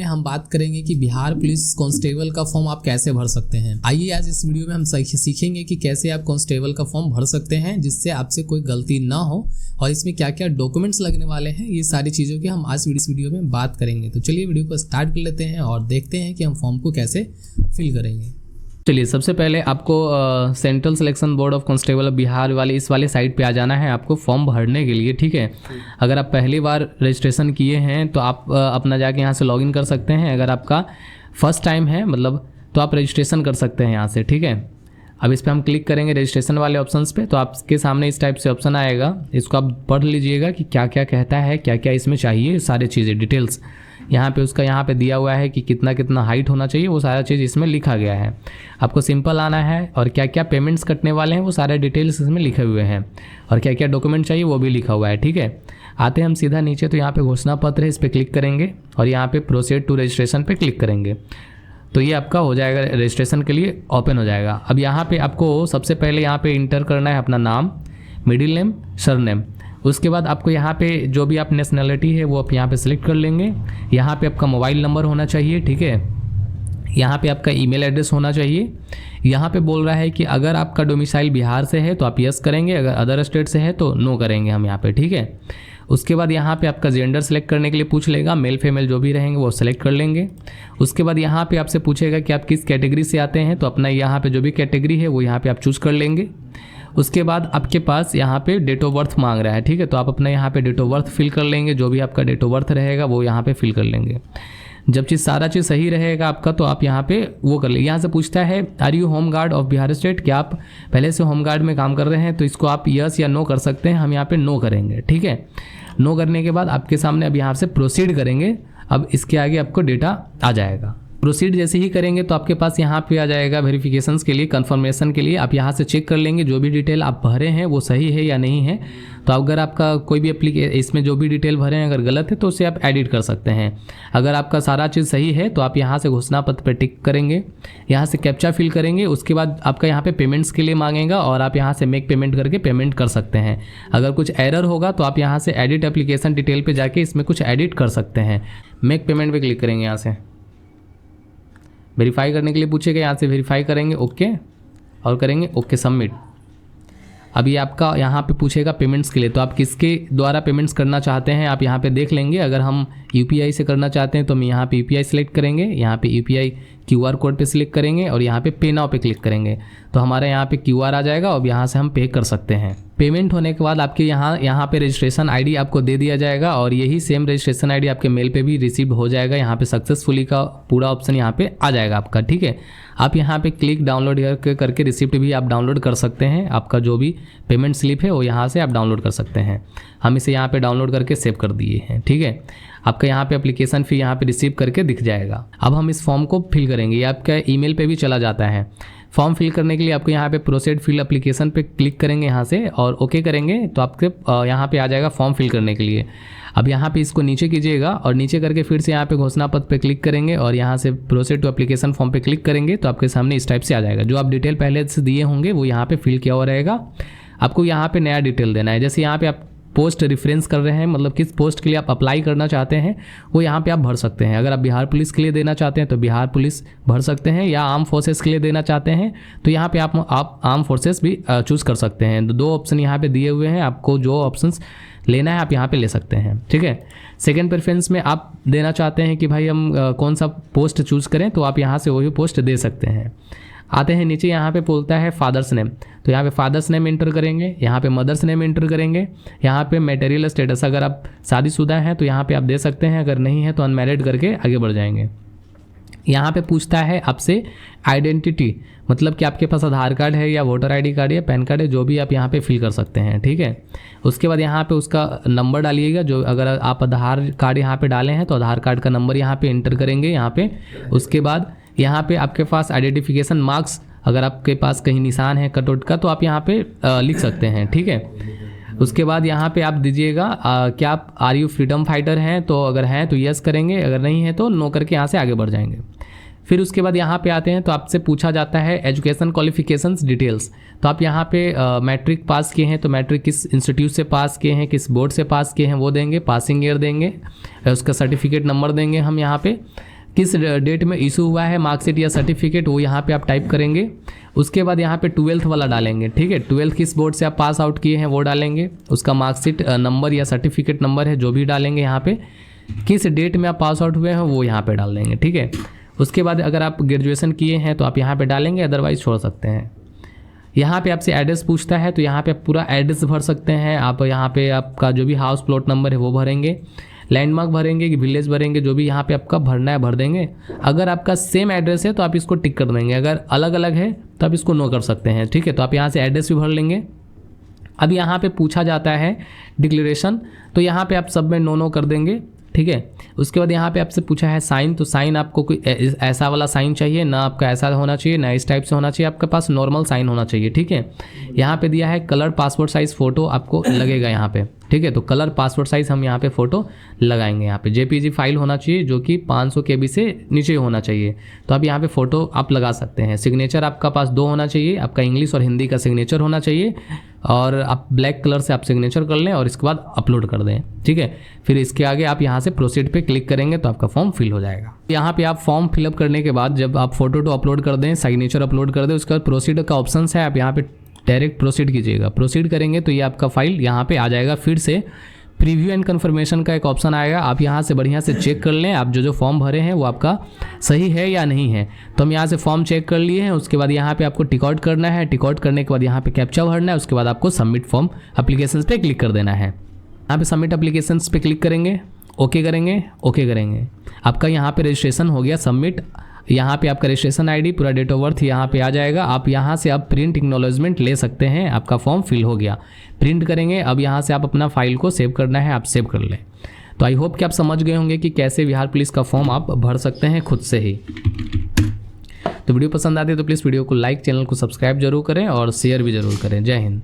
हम बात करेंगे कि बिहार पुलिस कांस्टेबल का फॉर्म आप कैसे भर सकते हैं। आइए आज इस वीडियो में हम सीखेंगे कि कैसे आप कांस्टेबल का फॉर्म भर सकते हैं जिससे आपसे कोई गलती ना हो और इसमें क्या क्या डॉक्यूमेंट्स लगने वाले हैं, ये सारी चीज़ों की हम आज इस वीडियो में बात करेंगे। तो चलिए वीडियो को स्टार्ट कर लेते हैं और देखते हैं कि हम फॉर्म को कैसे फिल करेंगे। चलिए सबसे पहले आपको central selection board of constable Bihar इस वाले साइट पे आ जाना है आपको फॉर्म भरने के लिए, ठीक है। अगर आप पहली बार रजिस्ट्रेशन किए हैं तो आप अपना जाके यहाँ से लॉगिन कर सकते हैं। अगर आपका फर्स्ट टाइम है मतलब तो आप रजिस्ट्रेशन कर सकते हैं यहाँ से, ठीक है। अब इस पर हम क्लिक करेंगे रजिस्ट्रेशन वाले ऑप्शंस पे, तो आपके सामने इस टाइप से ऑप्शन आएगा। इसको आप पढ़ लीजिएगा कि क्या क्या कहता है, क्या क्या इसमें चाहिए, सारी चीज़ें डिटेल्स यहाँ पे उसका यहाँ पे दिया हुआ है कि कितना कितना हाइट होना चाहिए, वो सारा चीज़ इसमें लिखा गया है। आपको सिंपल आना है और क्या क्या पेमेंट्स कटने वाले हैं वो सारे डिटेल्स इसमें लिखे हुए हैं और क्या क्या डॉक्यूमेंट चाहिए वो भी लिखा हुआ है, ठीक है। आते हैं हम सीधा नीचे, तो यहाँ पे घोषणा पत्र है, इस पर क्लिक करेंगे और यहाँ पे प्रोसीड टू रजिस्ट्रेशन पे क्लिक करेंगे तो ये आपका हो जाएगा, रजिस्ट्रेशन के लिए ओपन हो जाएगा। अब यहाँ पे आपको सबसे पहले यहाँ पे इंटर करना है अपना नाम, मिडिल नेम, सरनेम। उसके बाद आपको यहाँ पे जो भी आप नेशनैलिटी है वो आप यहाँ पे सिलेक्ट कर लेंगे। यहाँ पे आपका मोबाइल नंबर होना चाहिए, ठीक है। यहाँ पे आपका ईमेल एड्रेस होना चाहिए। यहाँ पे बोल रहा है कि अगर आपका डोमिसाइल बिहार से है तो आप यस करेंगे, अगर अदर स्टेट से है तो नो करेंगे हम यहाँ पे, ठीक है। उसके बाद यहाँ पे आपका जेंडर सेलेक्ट करने के लिए पूछ लेगा, मेल फीमेल जो भी रहेंगे वो सेलेक्ट कर लेंगे। उसके बाद यहाँ पे आपसे पूछेगा कि आप किस कैटेगरी से आते हैं, तो अपना यहाँ पे जो भी कैटेगरी है वो यहाँ पे आप चूज़ कर लेंगे। उसके बाद आपके पास यहाँ पे डेट ऑफ बर्थ मांग रहा है, ठीक है, तो आप अपना यहाँ पे डेट ऑफ बर्थ फिल कर लेंगे। जो भी आपका डेट ऑफ बर्थ रहेगा वो यहाँ पे फिल कर लेंगे। जब सारा चीज़ सही रहेगा आपका तो आप यहाँ पे वो कर ले। यहाँ से पूछता है are you home guard of Bihar state, क्या आप पहले से होम गार्ड में काम कर रहे हैं, तो इसको आप यस या नो कर सकते हैं। हम यहाँ पे नो करेंगे, ठीक है। नो करने के बाद आपके सामने अब यहाँ से प्रोसीड करेंगे। अब इसके आगे आपको डेटा आ जाएगा। प्रोसीड जैसे ही करेंगे तो आपके पास यहाँ पे आ जाएगा वेरिफिकेशंस के लिए, कंफर्मेशन के लिए। आप यहाँ से चेक कर लेंगे जो भी डिटेल आप भरे हैं वो सही है या नहीं है। तो अगर आपका कोई भी इसमें जो भी डिटेल भरे हैं अगर गलत है तो उसे आप एडिट कर सकते हैं। अगर आपका सारा चीज़ सही है तो आप यहाँ से घोषणा पत्र पर टिक करेंगे, यहाँ से कैप्चा फिल करेंगे। उसके बाद आपका यहाँ पे पेमेंट्स के लिए मांगेगा और आप यहाँ से मेक पेमेंट करके पेमेंट कर सकते हैं। अगर कुछ एरर होगा तो आप यहाँ से एडिट एप्लीकेशन डिटेल पर जाके इसमें कुछ एडिट कर सकते हैं। मेक पेमेंट पर क्लिक करेंगे, यहाँ से वेरीफाई करने के लिए पूछेगा, यहाँ से वेरीफाई करेंगे ओके और करेंगे ओके सबमिट। अभी आपका यहाँ पे पूछेगा पेमेंट्स के लिए, तो आप किसके द्वारा पेमेंट्स करना चाहते हैं आप यहाँ पे देख लेंगे। अगर हम यूपीआई से करना चाहते हैं तो हम यहाँ पे यूपीआई सेलेक्ट करेंगे, यहाँ पे यूपीआई क्यूआर कोड पे सिलेक्ट करेंगे और यहाँ पे पे नाउ पे क्लिक करेंगे तो हमारे यहाँ पे क्यूआर आ जाएगा और यहाँ से हम पे कर सकते हैं। पेमेंट होने के बाद आपके यहाँ पे रजिस्ट्रेशन आईडी आपको दे दिया जाएगा और यही सेम रजिस्ट्रेशन आईडी आपके मेल पे भी रिसीव हो जाएगा। यहाँ पे सक्सेसफुली का पूरा ऑप्शन यहाँ पे आ जाएगा आपका, ठीक है। आप यहाँ पे क्लिक डाउनलोड करके रिसिप्ट भी आप डाउनलोड कर सकते हैं। आपका जो भी पेमेंट स्लिप है वो यहाँ से आप डाउनलोड कर सकते हैं। हम इसे यहाँ पे डाउनलोड करके सेव कर दिए हैं, ठीक है। आपका यहाँ पे एप्लीकेशन फ़ी यहाँ पे रिसीव करके दिख जाएगा। अब हम इस फॉर्म को फिल करेंगे, ये आपका ईमेल पे भी चला जाता है। फॉर्म फिल करने के लिए आपको यहाँ पे प्रोसीड फिल एप्लीकेशन पे क्लिक करेंगे यहाँ से और ओके करेंगे तो आपके यहाँ पे आ जाएगा फॉर्म फिल करने के लिए। अब यहाँ पे इसको नीचे कीजिएगा और नीचे करके फिर से यहाँ पे घोषणा पत्र पे क्लिक करेंगे और यहाँ से प्रोसीड टू एप्लीकेशन फॉर्म पे क्लिक करेंगे तो आपके सामने इस टाइप से आ जाएगा। जो आप डिटेल पहले से दिए होंगे वो यहाँ पे फिल किया हुआ रहेगा। आपको यहाँ पे नया डिटेल देना है। जैसे यहाँ पे आप पोस्ट रेफरेंस कर रहे हैं, मतलब किस पोस्ट के लिए आप अप्लाई करना चाहते हैं वो यहाँ पे आप भर सकते हैं। अगर आप बिहार पुलिस के लिए देना चाहते हैं तो बिहार पुलिस भर सकते हैं, या आर्म फोर्सेस के लिए देना चाहते हैं तो यहाँ पे आप आर्म फोर्सेस भी चूज़ कर सकते हैं। तो दो ऑप्शन यहाँ पे दिए हुए हैं, आपको जो ऑप्शंस लेना है आप यहाँ पे ले सकते हैं, ठीक है। सेकेंड प्रेफरेंस में आप देना चाहते हैं कि भाई हम कौन सा पोस्ट चूज़ करें तो आप यहाँ से वही पोस्ट दे सकते हैं। आते हैं नीचे, यहाँ पे बोलता है फादर्स नेम, तो यहाँ पे फादर्स नेम इंटर करेंगे, यहाँ पे मदर्स नेम इंटर करेंगे। यहाँ पे मैटेरियल स्टेटस अगर आप शादीशुदा हैं तो यहाँ पे आप दे सकते हैं, अगर नहीं है तो अनमैरिड करके आगे बढ़ जाएंगे। यहाँ पे पूछता है आपसे आइडेंटिटी, मतलब कि आपके पास आधार कार्ड है या वोटर आईडी कार्ड या पैन कार्ड है, जो भी आप यहाँ पे फिल कर सकते हैं, ठीक है। उसके बाद यहाँ पे उसका नंबर डालिएगा, जो अगर आप आधार कार्ड यहाँ पे डाले हैं तो आधार कार्ड का नंबर यहाँ पे इंटर करेंगे यहाँ पे। उसके बाद यहाँ पे आपके पास आइडेंटिफिकेशन मार्क्स, अगर आपके पास कहीं निशान है कटआउट का तो आप यहाँ पे लिख सकते हैं, ठीक है। उसके बाद यहाँ पे आप दीजिएगा क्या आप आर यू फ्रीडम फाइटर हैं, तो अगर हैं तो यस करेंगे, अगर नहीं है तो नो करके यहाँ से आगे बढ़ जाएंगे। फिर उसके बाद यहाँ पे आते हैं तो आपसे पूछा जाता है एजुकेशन क्वालिफिकेशंस डिटेल्स, तो आप यहाँ पे मैट्रिक पास किए हैं तो मैट्रिक किस इंस्टीट्यूट से पास किए हैं, किस बोर्ड से पास किए हैं वो देंगे, पासिंग ईयर देंगे, उसका सर्टिफिकेट नंबर देंगे हम यहाँ पे। किस डेट में इशू हुआ है मार्कशीट या सर्टिफिकेट, वो यहाँ पे आप टाइप करेंगे। उसके बाद यहाँ पे 12th वाला डालेंगे, ठीक है। 12th किस बोर्ड से आप पास आउट किए हैं वो डालेंगे। उसका मार्कशीट नंबर या सर्टिफिकेट नंबर है जो भी डालेंगे यहाँ पे। किस डेट में आप पास आउट हुए हैं वो यहाँ पे डाल देंगे, ठीक है। उसके बाद अगर आप ग्रेजुएशन किए हैं तो आप यहाँ पे डालेंगे, अदरवाइज छोड़ सकते हैं। यहाँ पे आपसे एड्रेस पूछता है तो यहाँ पे आप पूरा एड्रेस भर सकते हैं। आप यहाँ पे आपका जो भी हाउस प्लॉट नंबर है वो भरेंगे, लैंडमार्क भरेंगे कि विलेज भरेंगे, जो भी यहाँ पे आपका भरना है भर देंगे। अगर आपका सेम एड्रेस है तो आप इसको टिक कर देंगे, अगर अलग अलग है तो आप इसको नो कर सकते हैं, ठीक है। तो आप यहाँ से एड्रेस भी भर लेंगे। अब यहाँ पे पूछा जाता है डिक्लेरेशन, तो यहाँ पे आप सब में नो कर देंगे, ठीक है। उसके बाद यहाँ पे आपसे पूछा है साइन, तो साइन आपको कोई ऐसा वाला साइन चाहिए ना, आपका ऐसा होना चाहिए ना इस टाइप से होना चाहिए, आपके पास नॉर्मल साइन होना चाहिए, ठीक है। यहाँ पे दिया है कलर पासपोर्ट साइज़ फ़ोटो आपको लगेगा यहाँ पे, ठीक है। तो कलर पासपोर्ट साइज़ हम यहाँ पे फ़ोटो लगाएंगे। यहाँ पे JPG फाइल होना चाहिए जो कि 500 KB से नीचे होना चाहिए। तो आप यहाँ पे फ़ोटो आप लगा सकते हैं। सिग्नेचर आपका पास 2 होना चाहिए, आपका इंग्लिश और हिंदी का सिग्नेचर होना चाहिए, और आप ब्लैक कलर से आप सिग्नेचर कर लें और इसके बाद अपलोड कर दें, ठीक है। फिर इसके आगे आप यहाँ से प्रोसीड पे क्लिक करेंगे तो आपका फॉर्म फिल हो जाएगा। यहाँ पे आप फॉर्म फिलअप करने के बाद जब आप फोटो तो अपलोड कर दें, सिग्नेचर अपलोड कर दें, उसके बाद प्रोसीड का ऑप्शन है, आप यहाँ पे डायरेक्ट प्रोसीड कीजिएगा। प्रोसीड करेंगे तो ये आपका फाइल यहाँ पे आ जाएगा। फिर से प्रीव्यू एंड कन्फर्मेशन का एक ऑप्शन आएगा, आप यहाँ से बढ़िया से चेक कर लें आप जो फॉर्म भरे हैं वो आपका सही है या नहीं है। तो हम यहाँ से फॉर्म चेक कर लिए हैं। उसके बाद यहाँ पे आपको टिक आउट करना है, टिक आउट करने के बाद यहाँ पे कैप्चा भरना है, उसके बाद आपको सबमिट फॉर्म एप्लीकेशंस पे क्लिक कर देना है। यहाँ पे सबमिट एप्लीकेशंस पे क्लिक करेंगे, ओके करेंगे, ओके करेंगे। आपका यहाँ पे रजिस्ट्रेशन हो गया सबमिट। यहाँ पे आपका रजिस्ट्रेशन आईडी, पूरा डेट ऑफ बर्थ यहाँ पे आ जाएगा। आप यहाँ से अब प्रिंट एक्नॉलेजमेंट ले सकते हैं, आपका फॉर्म फिल हो गया। प्रिंट करेंगे, अब यहाँ से आप अपना फाइल को सेव करना है, आप सेव कर लें। तो आई होप कि आप समझ गए होंगे कि कैसे बिहार पुलिस का फॉर्म आप भर सकते हैं खुद से ही। तो वीडियो पसंद आती है तो प्लीज़ वीडियो को लाइक, चैनल को सब्सक्राइब जरूर करें और शेयर भी जरूर करें। जय हिंद।